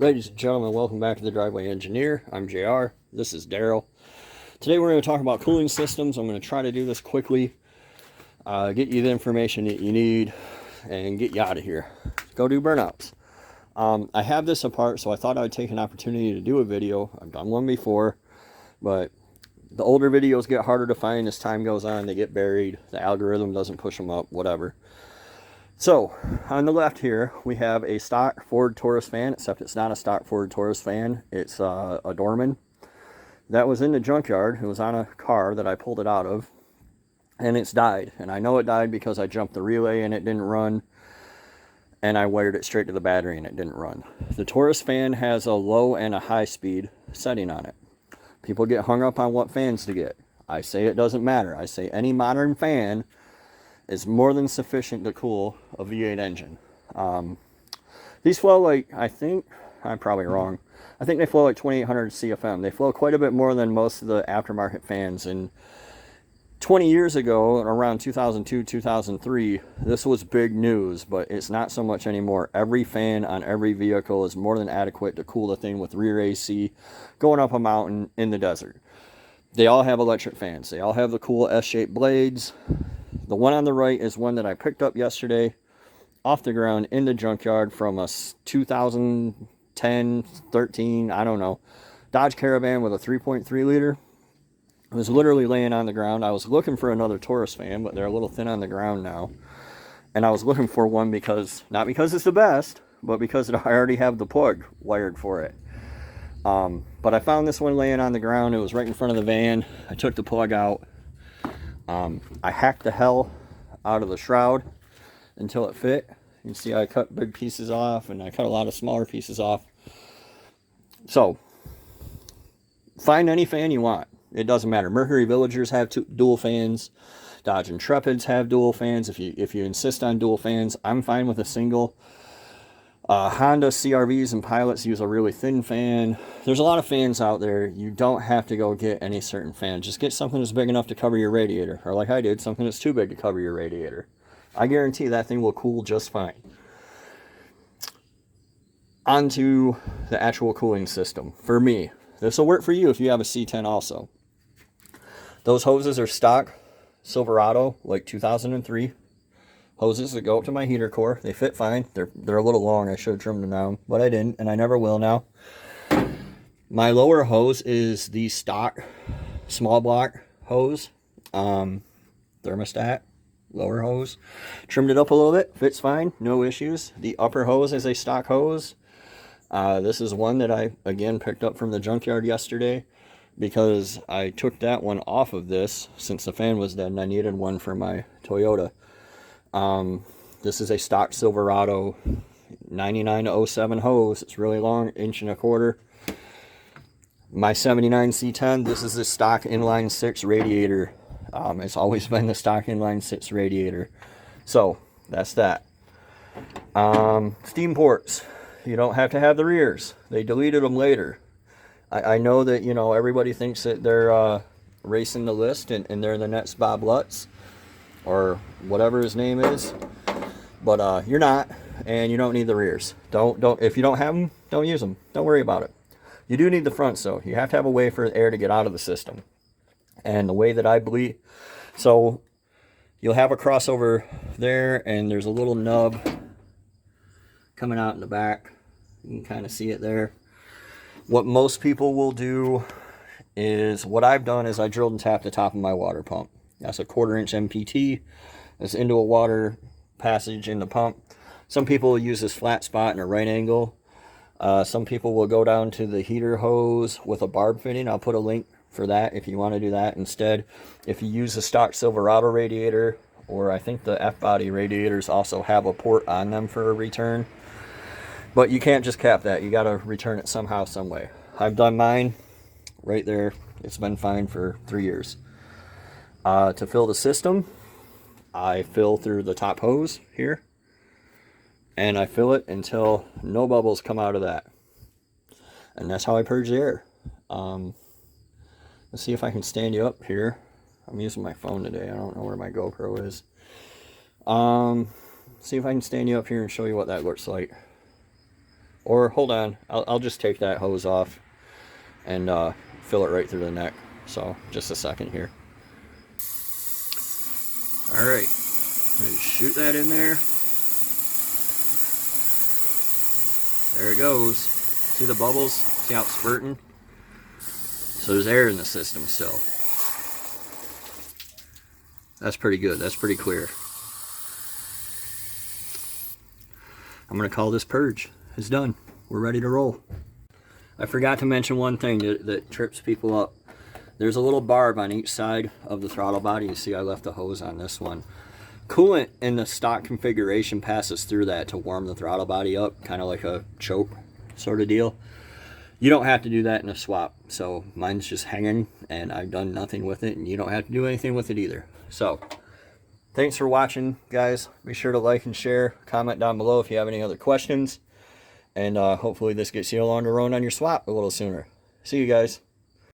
Ladies and gentlemen, welcome back to the Driveway Engineer. I'm JR. This is Daryl. Today we're going to talk about cooling systems. I'm going to try to do this quickly, get you the information that you need, and get you out of here. Go do burnouts. I have this apart, so I thought I'd take an opportunity to do a video. I've done one before, but the older videos get harder to find as time goes on. They get buried. The algorithm doesn't push them up, whatever. So, on the left here, we have a stock Ford Taurus fan, except it's not a stock Ford Taurus fan. It's a Dorman. That was in the junkyard. It was on a car that I pulled it out of, and it's died. And I know it died because I jumped the relay and it didn't run, and I wired it straight to the battery and it didn't run. The Taurus fan has a low and a high speed setting on it. People get hung up on what fans to get. I say it doesn't matter. I say any modern fan is more than sufficient to cool a V8 engine. These flow like, I think, I'm probably wrong, I think they flow like 2800 CFM. They flow quite a bit more than most of the aftermarket fans. And 20 years ago, around 2002, 2003, this was big news, but it's not so much anymore. Every fan on every vehicle is more than adequate to cool the thing with rear AC going up a mountain in the desert. They all have electric fans. They all have the cool S-shaped blades. The one on the right is one that I picked up yesterday off the ground in the junkyard from a 2010, 13, I don't know, Dodge Caravan with a 3.3 liter. It was literally laying on the ground. I was looking for another Taurus fan, but they're a little thin on the ground now. And I was looking for one because, not because it's the best, but because I already have the plug wired for it. But I found this one laying on the ground. It was right in front of the van. I took the plug out. I hacked the hell out of the shroud until it fit. You can see I cut big pieces off and I cut a lot of smaller pieces off. So, find any fan you want. It doesn't matter. Mercury Villagers have dual fans. Dodge Intrepids have dual fans. If you insist on dual fans, I'm fine with a single. Honda CRVs and Pilots use a really thin fan. There's a lot of fans out there. You don't have to go get any certain fan. Just get something that's big enough to cover your radiator. Or like I did, something that's too big to cover your radiator. I guarantee that thing will cool just fine. Onto the actual cooling system. For me, this will work for you if you have a C10 also. Those hoses are stock Silverado, like 2003. Hoses that go up to my heater core. They fit fine. They're a little long. I should have trimmed them down, but I didn't, and I never will now. My lower hose is the stock small block hose, thermostat lower hose. Trimmed it up a little bit. Fits fine. No issues. The upper hose is a stock hose. This is one that I, again, picked up from the junkyard yesterday because I took that one off of this since the fan was dead and I needed one for my Toyota. This is a stock Silverado 99 to 07 hose. It's really long, 1.25 inches. My 79 C10, this is the stock inline 6 radiator. It's always been the stock inline 6 radiator. So, that's that. Steam ports. You don't have to have the rears. They deleted them later. I know that, you know, everybody thinks that they're racing the list and they're the next Bob Lutz or whatever his name is, but you're not, and you don't need the rears. Don't if you don't have them, don't use them. Don't worry about it. You do need the fronts though. You have to have a way for air to get out of the system. And the way that I believe, so you'll have a crossover there, and there's a little nub coming out in the back. You can kind of see it there. What most people will do is, what I've done is I drilled and tapped the top of my water pump. That's a 1/4 inch MPT. It's into a water passage in the pump. Some people will use this flat spot in a right angle. Some people will go down to the heater hose with a barb fitting. I'll put a link for that if you want to do that instead. If you use a stock Silverado radiator, or I think the F-body radiators also have a port on them for a return. But you can't just cap that. You got to return it somehow, some way. I've done mine right there. It's been fine for 3 years. To fill the system, I fill through the top hose here, and I fill it until no bubbles come out of that. And that's how I purge the air. Let's see if I can stand you up here. I'm using my phone today. I don't know where my GoPro is. See if I can stand you up here and show you what that looks like. Or hold on, I'll just take that hose off and fill it right through the neck. So just a second here. All right, shoot that in there. There it goes. See the bubbles? See how it's spurting? So there's air in the system still. That's pretty good. That's pretty clear. I'm going to call this purge. It's done. We're ready to roll. I forgot to mention one thing that trips people up. There's a little barb on each side of the throttle body. You see I left the hose on this one. Coolant in the stock configuration passes through that to warm the throttle body up, kind of like a choke sort of deal. You don't have to do that in a swap. So mine's just hanging and I've done nothing with it, and you don't have to do anything with it either. So thanks for watching, guys. Be sure to like and share. Comment down below if you have any other questions. And hopefully this gets you along the road on your swap a little sooner. See you guys.